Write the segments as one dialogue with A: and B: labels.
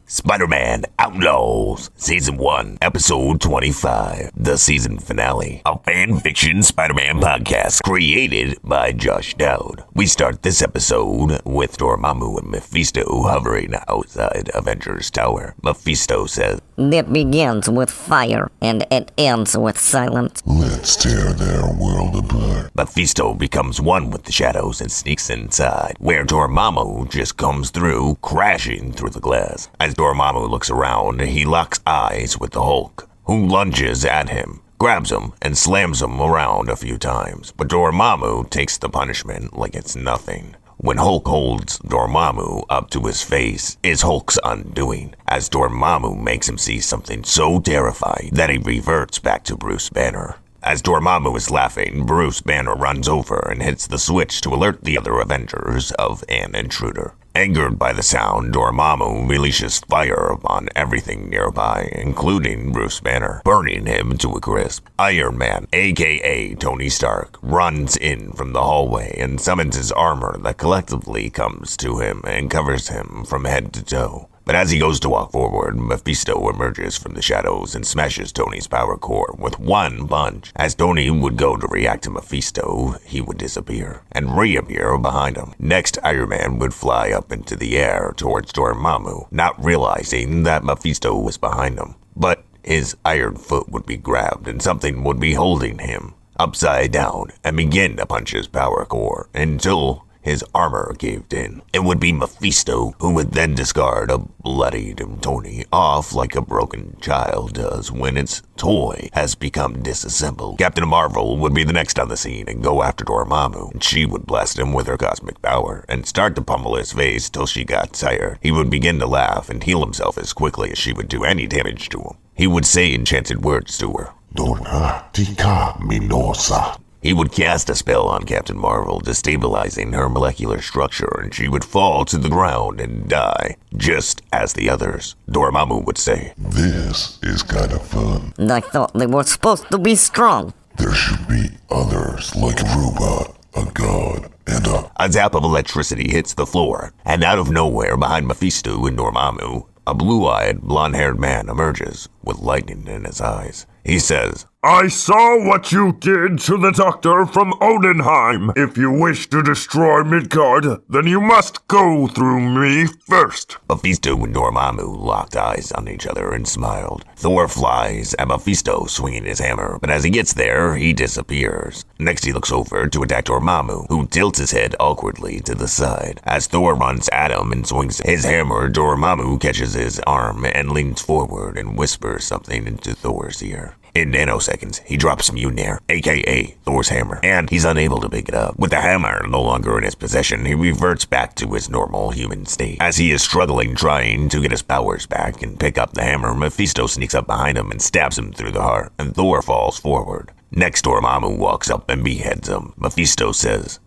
A: Spider-Man Outlaws, Season 1, Episode 25, the season finale, a fan fiction Spider-Man podcast created by Josh Dowd. We start this episode with Dormammu and Mephisto hovering outside Avengers Tower. Mephisto says,
B: "It begins with fire, and it ends with silence.
C: Let's tear their world apart."
A: Mephisto becomes one with the shadows and sneaks inside, where Dormammu just comes through, crashing through the glass. As Dormammu looks around, he locks eyes with the Hulk, who lunges at him, grabs him, and slams him around a few times. But Dormammu takes the punishment like it's nothing. When Hulk holds Dormammu up to his face is Hulk's undoing, as Dormammu makes him see something so terrifying that he reverts back to Bruce Banner. As Dormammu is laughing, Bruce Banner runs over and hits the switch to alert the other Avengers of an intruder. Angered by the sound, Dormammu releases fire upon everything nearby, including Bruce Banner, burning him to a crisp. Iron Man, aka Tony Stark, runs in from the hallway and summons his armor that collectively comes to him and covers him from head to toe. But as he goes to walk forward, Mephisto emerges from the shadows and smashes Tony's power core with one punch. As Tony would go to react to Mephisto, he would disappear and reappear behind him. Next, Iron Man would fly up into the air towards Dormammu, not realizing that Mephisto was behind him. But his iron foot would be grabbed and something would be holding him upside down and begin to punch his power core until his armor caved in. It would be Mephisto who would then discard a bloodied Tony off like a broken child does when its toy has become disassembled. Captain Marvel would be the next on the scene and go after Dormammu, and she would blast him with her cosmic power and start to pummel his face till she got tired. He would begin to laugh and heal himself as quickly as she would do any damage to him. He would say enchanted words to her.
C: Dona tika minosa.
A: He would cast a spell on Captain Marvel, destabilizing her molecular structure, and she would fall to the ground and die, just as the others. Dormammu would say,
C: "This is kind of fun.
B: I thought they were supposed to be strong."
C: There should be others like a robot, a god, and
A: A zap of electricity hits the floor, and out of nowhere, behind Mephisto and Dormammu, a blue-eyed, blonde-haired man emerges with lightning in his eyes. He says,
D: "I saw what you did to the Doctor from Odenheim. If you wish to destroy Midgard, then you must go through me first."
A: Mephisto and Dormammu locked eyes on each other and smiled. Thor flies at Mephisto swinging his hammer, but as he gets there, he disappears. Next he looks over to attack Dormammu, who tilts his head awkwardly to the side. As Thor runs at him and swings his hammer, Dormammu catches his arm and leans forward and whispers something into Thor's ear. In nanoseconds, he drops Mjolnir, aka Thor's hammer, and he's unable to pick it up. With the hammer no longer in his possession, he reverts back to his normal human state. As he is struggling trying to get his powers back and pick up the hammer, Mephisto sneaks up behind him and stabs him through the heart, and Thor falls forward. Next, Dormammu walks up and beheads him. Mephisto says,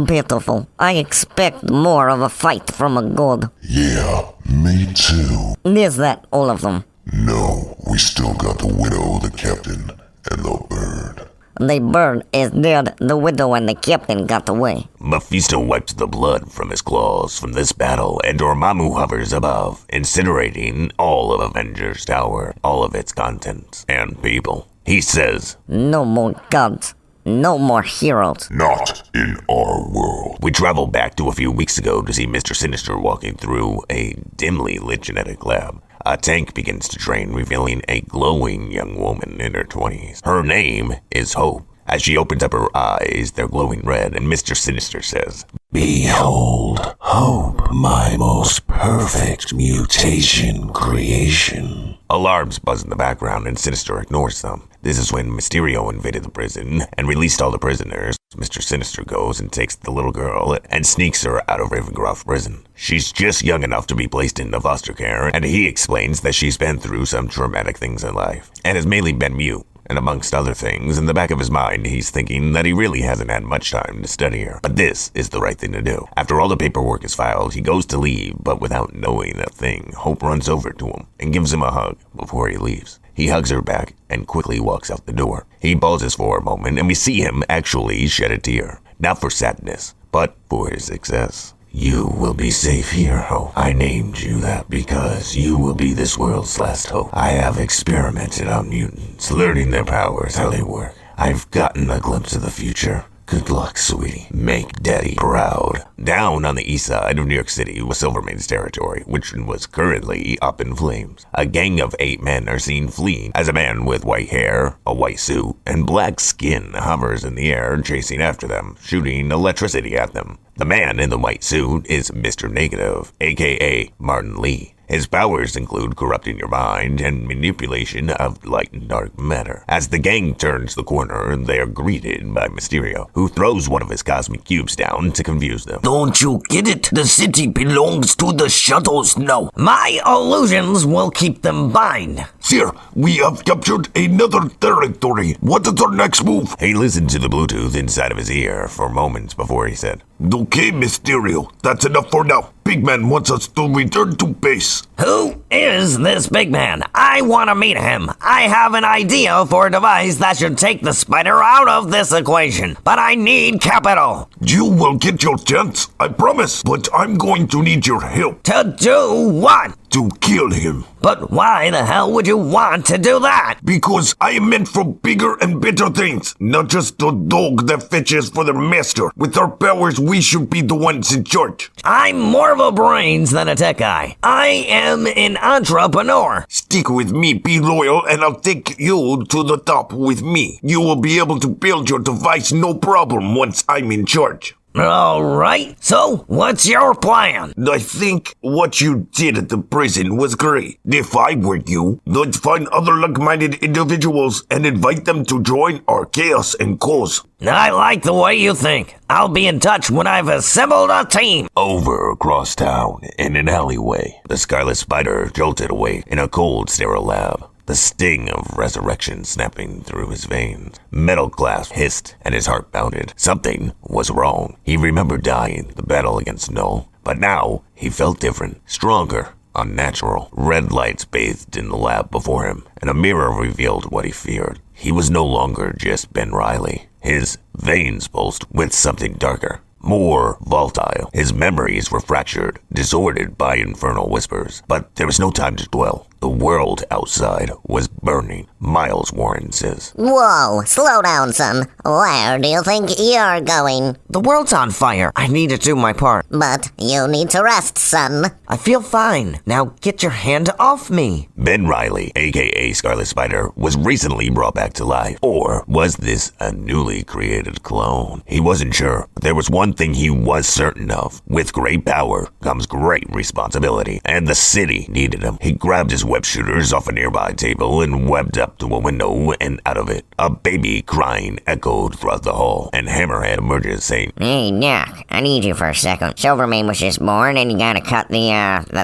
B: "Pitiful. I expect more of a fight from a god."
C: yeah, me too.
B: Is that all of them?
C: No, we still got the widow, the captain, and the bird.
B: The bird is dead. The widow and the captain got away.
A: Mephisto wipes the blood from his claws from this battle, and Dormammu hovers above, incinerating all of Avengers Tower, all of its contents and people. He says,
B: "No more gods. No more heroes."
C: Not in our world.
A: We travel back to a few weeks ago to see Mr. Sinister walking through a dimly lit genetic lab. A tank begins to drain, revealing a glowing young woman in her 20s. Her name is Hope. As she opens up her eyes, they're glowing red, and Mr. Sinister says,
E: "Behold, Hope, my most perfect mutation creation."
A: Alarms buzz in the background, and Sinister ignores them. This is when Mysterio invaded the prison and released all the prisoners. Mr. Sinister goes and takes the little girl and sneaks her out of Ravencroft prison. She's just young enough to be placed into foster care, and he explains that she's been through some traumatic things in life and has mainly been mute. And amongst other things, in the back of his mind, he's thinking that he really hasn't had much time to study her. But this is the right thing to do. After all the paperwork is filed, he goes to leave, but without knowing a thing, Hope runs over to him and gives him a hug before he leaves. He hugs her back and quickly walks out the door. He pauses for a moment, and we see him actually shed a tear. Not for sadness, but for his success. You will be safe here, Hope. I named you that because you will be this world's last hope. I have experimented on mutants, learning their powers, how they work. I've gotten a glimpse of the future. Good luck, sweetie. Make Daddy proud. Down on the east side of New York City was Silvermane's territory, which was currently up in flames. A gang of 8 men are seen fleeing as a man with white hair, a white suit, and black skin hovers in the air chasing after them, shooting electricity at them. The man in the white suit is Mr. Negative, aka Martin Lee. His powers include corrupting your mind and manipulation of light and dark matter. As the gang turns the corner, they are greeted by Mysterio, who throws one of his cosmic cubes down to confuse them.
F: Don't you get it? The city belongs to the Shadows now.
G: My illusions will keep them bound.
D: Sir, we have captured another territory. What is our next move?
A: He listened to the Bluetooth inside of his ear for moments before he said,
D: Okay, Mysterio, that's enough for now. Big Man wants us to return to base.
G: Who is this big man? I want to meet him. I have an idea for a device that should take the spider out of this equation, but I need capital.
D: You will get your chance, I promise, but I'm going to need your help.
G: To do what?
D: To kill him.
G: But why the hell would you want to do that?
D: Because I am meant for bigger and better things, not just a dog that fetches for their master. With our powers, we should be the ones in charge.
G: I'm more of a brains than a tech guy. I am an entrepreneur.
D: Stick with me, be loyal, and I'll take you to the top with me. You will be able to build your device no problem once I'm in charge.
G: All right, so what's your plan?
D: I think what you did at the prison was great. If I were you, I'd find other like-minded individuals and invite them to join our chaos and cause.
G: I like the way you think. I'll be in touch when I've assembled a team.
A: Over across town, in an alleyway, the Scarlet Spider jolted awake in a cold, sterile lab. The sting of resurrection snapping through his veins. Metal glass hissed and his heart pounded. Something was wrong. He remembered dying, the battle against Null. But now, he felt different, stronger, unnatural. Red lights bathed in the lab before him, and a mirror revealed what he feared. He was no longer just Ben Reilly. His veins pulsed with something darker. More volatile. His memories were fractured, disordered by infernal whispers. But there was no time to dwell. The world outside was burning, Miles Warren says.
B: Whoa, slow down, son. Where do you think you're going?
G: The world's on fire. I need to do my part.
B: But you need to rest, son.
G: I feel fine. Now get your hand off me.
A: Ben Reilly, aka Scarlet Spider, was recently brought back to life. Or was this a newly created clone? He wasn't sure, but there was one thing he was certain of. With great power comes great responsibility, and the city needed him. He grabbed his web shooters off a nearby table and webbed up to a window and out of it. A baby crying echoed throughout the hall, and Hammerhead emerges saying,
B: Hey, Doc, I need you for a second. Silvermane was just born and you gotta cut the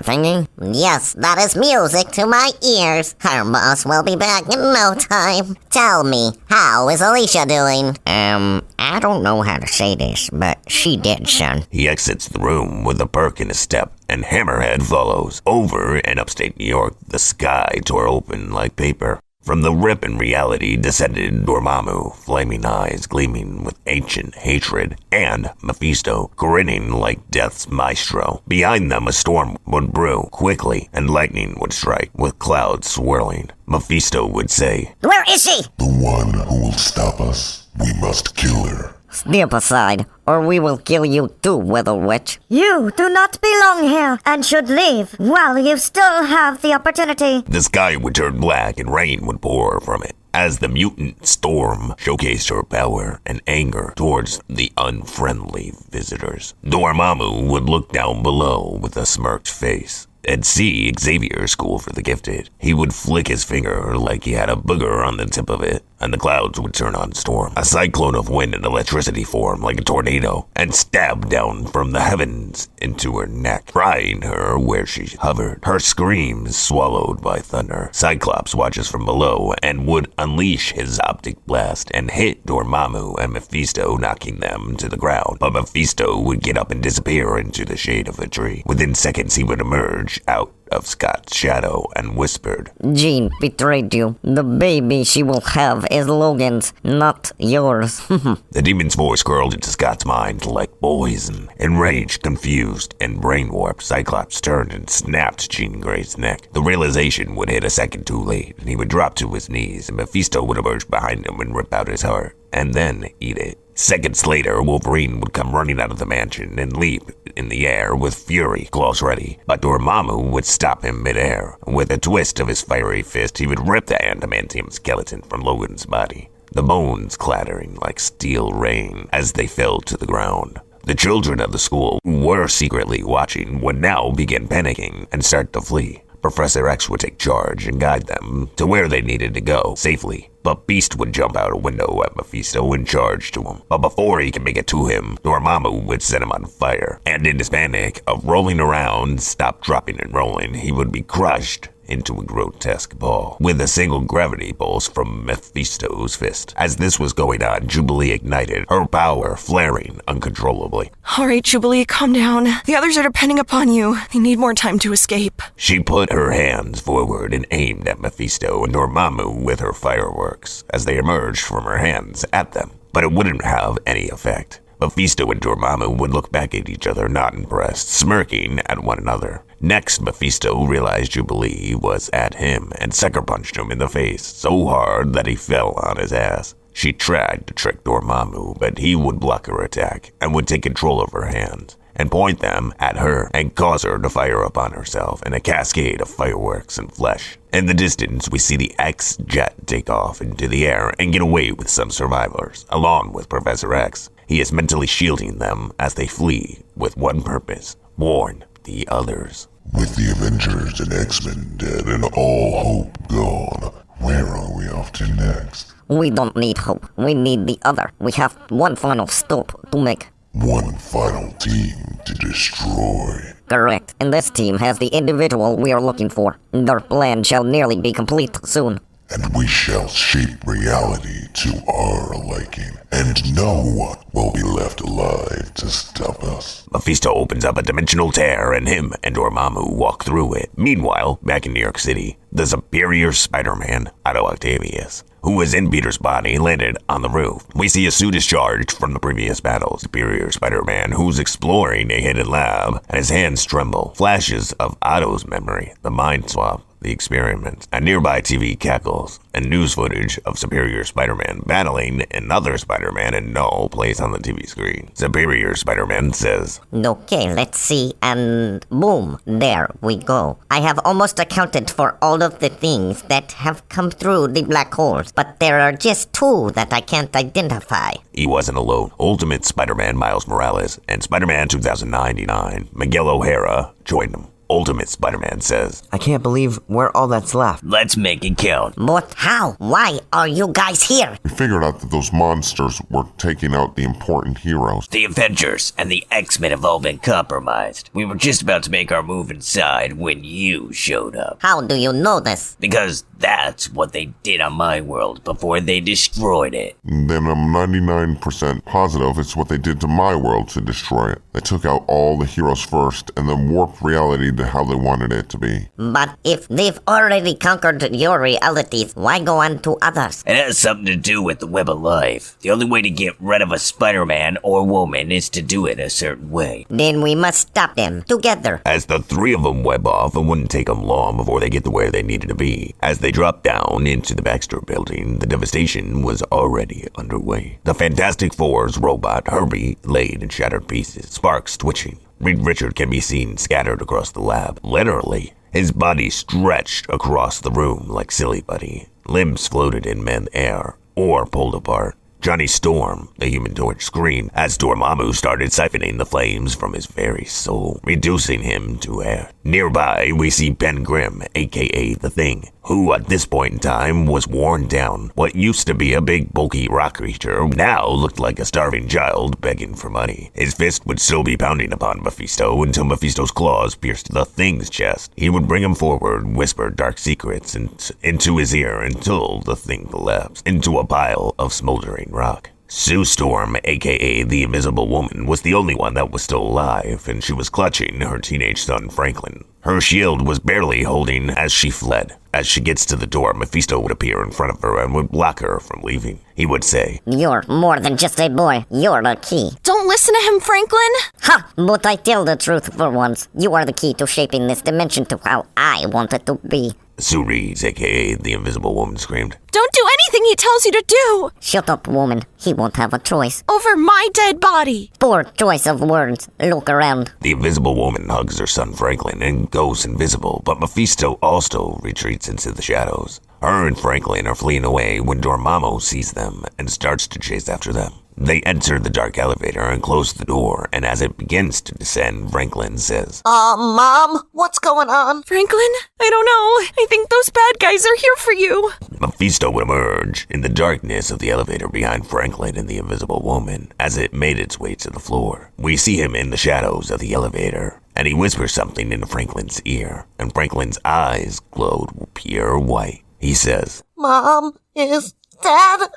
B: thingy? Yes, that is music to my ears. Our boss will be back in no time. Tell me, how is Alicia doing? I don't know how to say this, but she did, son.
A: He exits the room with a perk in his step, and Hammerhead follows. Over in upstate New York, the sky tore open like paper. From the rip in reality descended Dormammu, flaming eyes gleaming with ancient hatred, and Mephisto, grinning like death's maestro. Behind them a storm would brew quickly, and lightning would strike, with clouds swirling. Mephisto would say,
B: Where is she?
C: The one who will stop us. We must kill her.
B: Step aside, or we will kill you too, Weather Witch.
H: You do not belong here and should leave while you still have the opportunity.
A: The sky would turn black and rain would pour from it, as the mutant Storm showcased her power and anger towards the unfriendly visitors. Dormammu would look down below with a smirked face and see Xavier's School for the Gifted. He would flick his finger like he had a booger on the tip of it, and the clouds would turn on Storm. A cyclone of wind and electricity formed like a tornado and stabbed down from the heavens into her neck, frying her where she hovered. Her screams swallowed by thunder. Cyclops watches from below and would unleash his optic blast and hit Dormammu and Mephisto, knocking them to the ground. But Mephisto would get up and disappear into the shade of a tree. Within seconds, he would emerge out of Scott's shadow and whispered,
B: Jean betrayed you. The baby she will have is Logan's, not yours.
A: The demon's voice curled into Scott's mind like poison. Enraged, confused, and brain-warped, Cyclops turned and snapped Jean Grey's neck. The realization would hit a second too late, and he would drop to his knees, and Mephisto would emerge behind him and rip out his heart, and then eat it. Seconds later, Wolverine would come running out of the mansion and leap in the air with fury, claws ready. But Dormammu would stop him midair. With a twist of his fiery fist, he would rip the adamantium skeleton from Logan's body, the bones clattering like steel rain as they fell to the ground. The children of the school, who were secretly watching, would now begin panicking and start to flee. Professor X would take charge and guide them to where they needed to go safely. But Beast would jump out a window at Mephisto and charge to him. But before he could make it to him, Dormammu would set him on fire. And in his panic of rolling around, stop, dropping, and rolling, he would be crushed into a grotesque ball with a single gravity pulse from Mephisto's fist. As this was going on, Jubilee ignited, her power flaring uncontrollably.
I: All right, Jubilee, calm down. The others are depending upon you. They need more time to escape.
A: She put her hands forward and aimed at Mephisto and Dormammu with her fireworks as they emerged from her hands at them. But it wouldn't have any effect. Mephisto and Dormammu would look back at each other, not impressed, smirking at one another. Next, Mephisto realized Jubilee was at him and sucker punched him in the face so hard that he fell on his ass. She tried to trick Dormammu, but he would block her attack and would take control of her hands and point them at her and cause her to fire upon herself in a cascade of fireworks and flesh. In the distance, we see the X-Jet take off into the air and get away with some survivors, along with Professor X. He is mentally shielding them as they flee with one purpose: warn the others.
C: With the Avengers and X-Men dead and all hope gone, where are we off to next?
B: We don't need hope. We need the other. We have one final stop to make.
C: One final team to destroy.
B: Correct. And this team has the individual we are looking for. Their plan shall nearly be complete soon.
C: And we shall shape reality to our liking, and no one will be left alive to stop us.
A: Mephisto opens up a dimensional tear, and him and Dormammu walk through it. Meanwhile, back in New York City, the superior Spider-Man, Otto Octavius, who was in Peter's body, landed on the roof. We see a suit discharged from the previous battle. Superior Spider-Man, who's exploring a hidden lab, and his hands tremble. Flashes of Otto's memory, the mind swap, the experiment. A nearby TV cackles, and news footage of Superior Spider-Man battling another Spider-Man in Null plays on the TV screen. Superior Spider-Man says,
B: Okay, let's see, and boom, there we go. I have almost accounted for all of the things that have come through the black holes, but there are just two that I can't identify.
A: He wasn't alone. Ultimate Spider-Man Miles Morales and Spider-Man 2099, Miguel O'Hara, joined him. Ultimate Spider-Man says,
J: I can't believe we're all that's left.
F: Let's make it count.
B: But how? Why are you guys here?
K: We figured out that those monsters were taking out the important heroes.
F: The Avengers and the X-Men have all been compromised. We were just about to make our move inside when you showed up.
B: How do you know this?
F: Because that's what they did on my world before they destroyed it.
K: Then I'm 99% positive it's what they did to my world to destroy it. They took out all the heroes first and then warped reality to how they wanted it to be.
B: But if they've already conquered your realities, why go on to others?
F: It has something to do with the web of life. The only way to get rid of a Spider-Man or woman is to do it a certain way.
B: Then we must stop them together.
A: As the three of them web off, it wouldn't take them long before they get to where they needed to be. As they dropped down into the Baxter building, the devastation was already underway. The Fantastic Four's robot, Herbie, laid in shattered pieces, sparks twitching. Reed Richard can be seen scattered across the lab. Literally, his body stretched across the room like Silly Buddy. Limbs floated in mid-air or pulled apart. Johnny Storm, the Human Torch, screamed as Dormammu started siphoning the flames from his very soul, reducing him to air. Nearby, we see Ben Grimm, aka The Thing, who at this point in time was worn down. What used to be a big bulky rock creature now looked like a starving child begging for money. His fist would still be pounding upon Mephisto until Mephisto's claws pierced The Thing's chest. He would bring him forward, whisper dark secrets into his ear until The Thing collapsed into a pile of smoldering rock. Sue Storm, aka the Invisible Woman, was the only one that was still alive, and she was clutching her teenage son Franklin. Her shield was barely holding as she fled. As she gets to the door, Mephisto would appear in front of her and would block her from leaving. He would say,
B: "You're more than just a boy. You're the key."
I: Don't listen to him, Franklin!
B: Ha! But I tell the truth for once. You are the key to shaping this dimension to how I want it to be.
A: Sue Reeves, aka the Invisible Woman, screamed.
I: Don't do anything he tells you to do!
B: Shut up, woman. He won't have a choice.
I: Over my dead body!
B: Poor choice of words. Look around.
A: The Invisible Woman hugs her son Franklin and goes invisible, but Mephisto also retreats into the shadows. Her and Franklin are fleeing away when Dormammu sees them and starts to chase after them. They enter the dark elevator and close the door, and as it begins to descend, Franklin says,
L: Mom, what's going on?
I: Franklin? I don't know. I think those bad guys are here for you.
A: Mephisto would emerge in the darkness of the elevator behind Franklin and the Invisible Woman as it made its way to the floor. We see him in the shadows of the elevator, and he whispers something into Franklin's ear, and Franklin's eyes glowed pure white. He says,
L: Mom is Dad?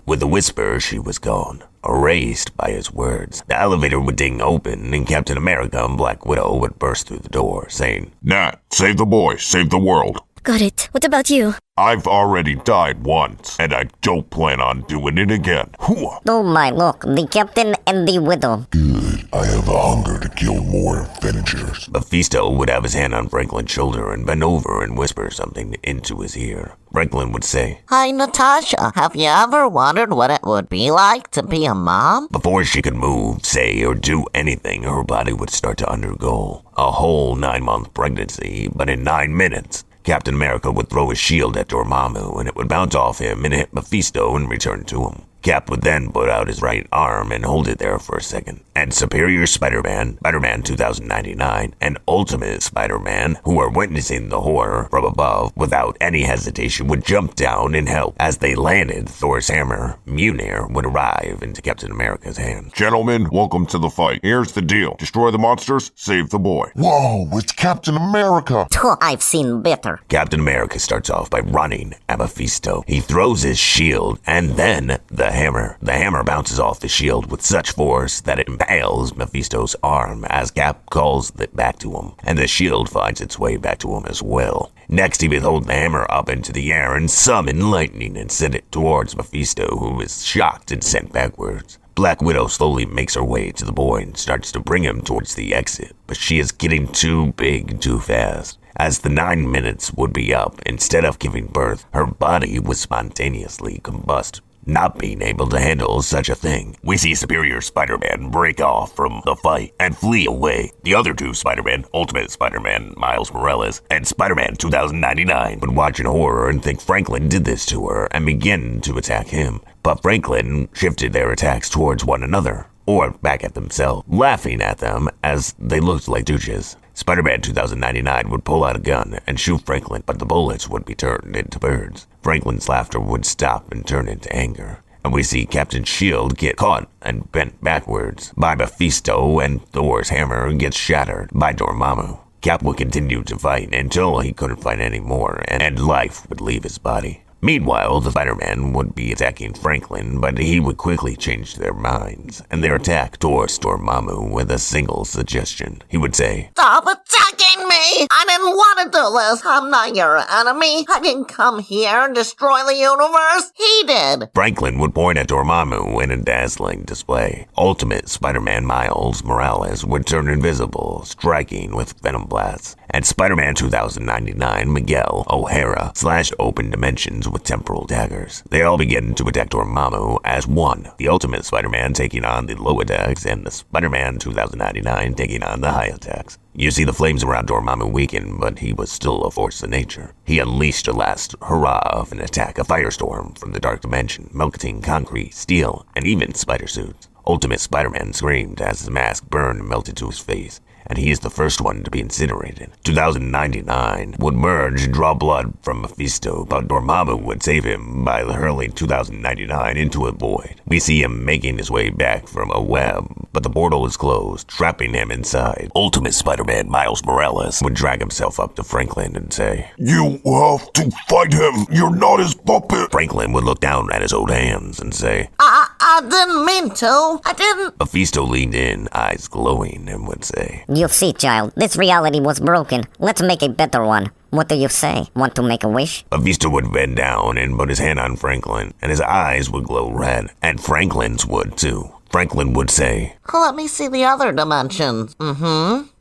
A: With a whisper, she was gone, erased by his words. The elevator would ding open, and Captain America and Black Widow would burst through the door, saying,
D: Nat, save the boy, save the world.
H: Got it. What about you?
D: I've already died once, and I don't plan on doing it again. Hooah.
B: Oh my, look, the Captain and the Widow.
C: Good. I have a hunger to kill more Avengers.
A: Mephisto would have his hand on Franklin's shoulder and bend over and whisper something into his ear. Franklin would say,
L: Hi, Natasha. Have you ever wondered what it would be like to be a mom?
A: Before she could move, say, or do anything, her body would start to undergo a whole 9-month pregnancy, but in 9 minutes, Captain America would throw his shield at Dormammu, and it would bounce off him and hit Mephisto and return to him. Cap would then put out his right arm and hold it there for a second. And Superior Spider-Man, Spider-Man 2099, and Ultimate Spider-Man, who are witnessing the horror from above without any hesitation, would jump down and help. As they landed, Thor's hammer, Mjolnir, would arrive into Captain America's hand.
D: Gentlemen, welcome to the fight. Here's the deal. Destroy the monsters, save the boy.
C: Whoa, it's Captain America!
B: I've seen better.
A: Captain America starts off by running at Mephisto. He throws his shield, and then the hammer. The hammer bounces off the shield with such force that it impales Mephisto's arm as Cap calls it back to him, and the shield finds its way back to him as well. Next, he would hold the hammer up into the air and summon lightning and send it towards Mephisto, who is shocked and sent backwards. Black Widow slowly makes her way to the boy and starts to bring him towards the exit, but she is getting too big too fast. As the 9 minutes would be up, instead of giving birth, her body would spontaneously combust. Not being able to handle such a thing, we see Superior Spider-Man break off from the fight and flee away. The other two Spider-Man, Ultimate Spider-Man Miles Morales, and Spider-Man 2099, would watch in horror and think Franklin did this to her and begin to attack him. But Franklin shifted their attacks towards one another, or back at themselves, laughing at them as they looked like douches. Spider-Man 2099 would pull out a gun and shoot Franklin, but the bullets would be turned into birds. Franklin's laughter would stop and turn into anger, and we see Captain's shield get caught and bent backwards by Mephisto, and Thor's hammer gets shattered by Dormammu. Cap would continue to fight until he couldn't fight anymore, and life would leave his body. Meanwhile, the Spider-Man would be attacking Franklin, but he would quickly change their minds, and their attack towards Dormammu with a single suggestion. He would say,
L: Stop attacking me! I didn't want to do this. I'm not your enemy. I didn't come here and destroy the universe. He did.
A: Franklin would point at Dormammu in a dazzling display. Ultimate Spider-Man Miles Morales would turn invisible, striking with venom blasts. And Spider-Man 2099 Miguel O'Hara slashed open dimensions with temporal daggers. They all begin to attack Dormammu as one, the Ultimate Spider-Man taking on the low attacks and the Spider-Man 2099 taking on the high attacks. You see the flames around Dormammu weaken, but he was still a force of nature. He unleashed a last hurrah of an attack, a firestorm from the dark dimension, melting concrete, steel, and even spider suits. Ultimate Spider-Man screamed as his mask burned and melted to his face, and he is the first one to be incinerated. 2099 would merge and draw blood from Mephisto, but Dormammu would save him by hurling 2099 into a void. We see him making his way back from a web, but the portal is closed, trapping him inside. Ultimate Spider-Man Miles Morales would drag himself up to Franklin and say,
C: You have to fight him. You're not his puppet.
A: Franklin would look down at his old hands and say,
L: I didn't mean to. I didn't.
A: Mephisto leaned in, eyes glowing, and would say,
B: You see, child, this reality was broken. Let's make a better one. What do you say? Want to make a wish?
A: Mephisto would bend down and put his hand on Franklin, and his eyes would glow red, and Franklin's would too. Franklin would say,
L: Let me see the other dimensions.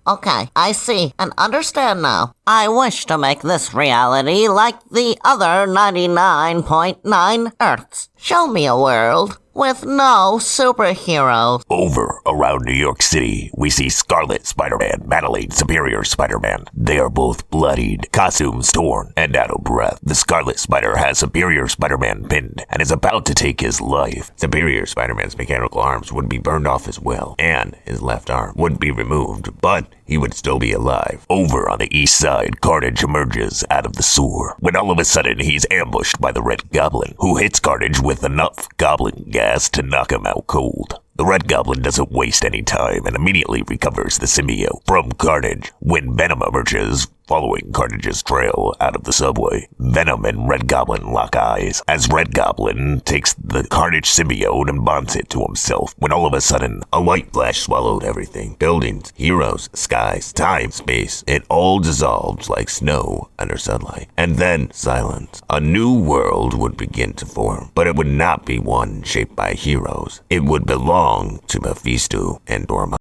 L: Okay, I see and understand now. I wish to make this reality like the other 99.9 Earths. Show me a world with no superheroes.
A: Over around New York City, we see Scarlet Spider-Man battling Superior Spider-Man. They are both bloodied, costumes torn, and out of breath. The Scarlet Spider has Superior Spider-Man pinned and is about to take his life. Superior Spider-Man's mechanical arms would be burned off as well, and his left arm would be removed, but he would still be alive. Over on the east side, Carnage emerges out of the sewer, when all of a sudden he's ambushed by the Red Goblin, who hits Carnage with enough goblin gas to knock him out cold. The Red Goblin doesn't waste any time and immediately recovers the symbiote from Carnage. When Venom emerges, following Carnage's trail out of the subway, Venom and Red Goblin lock eyes as Red Goblin takes the Carnage symbiote and bonds it to himself, when all of a sudden, a light flash swallowed everything. Buildings, heroes, skies, time, space, it all dissolved like snow under sunlight. And then silence. A new world would begin to form, but it would not be one shaped by heroes. It would belong to Mephisto and Dormammu.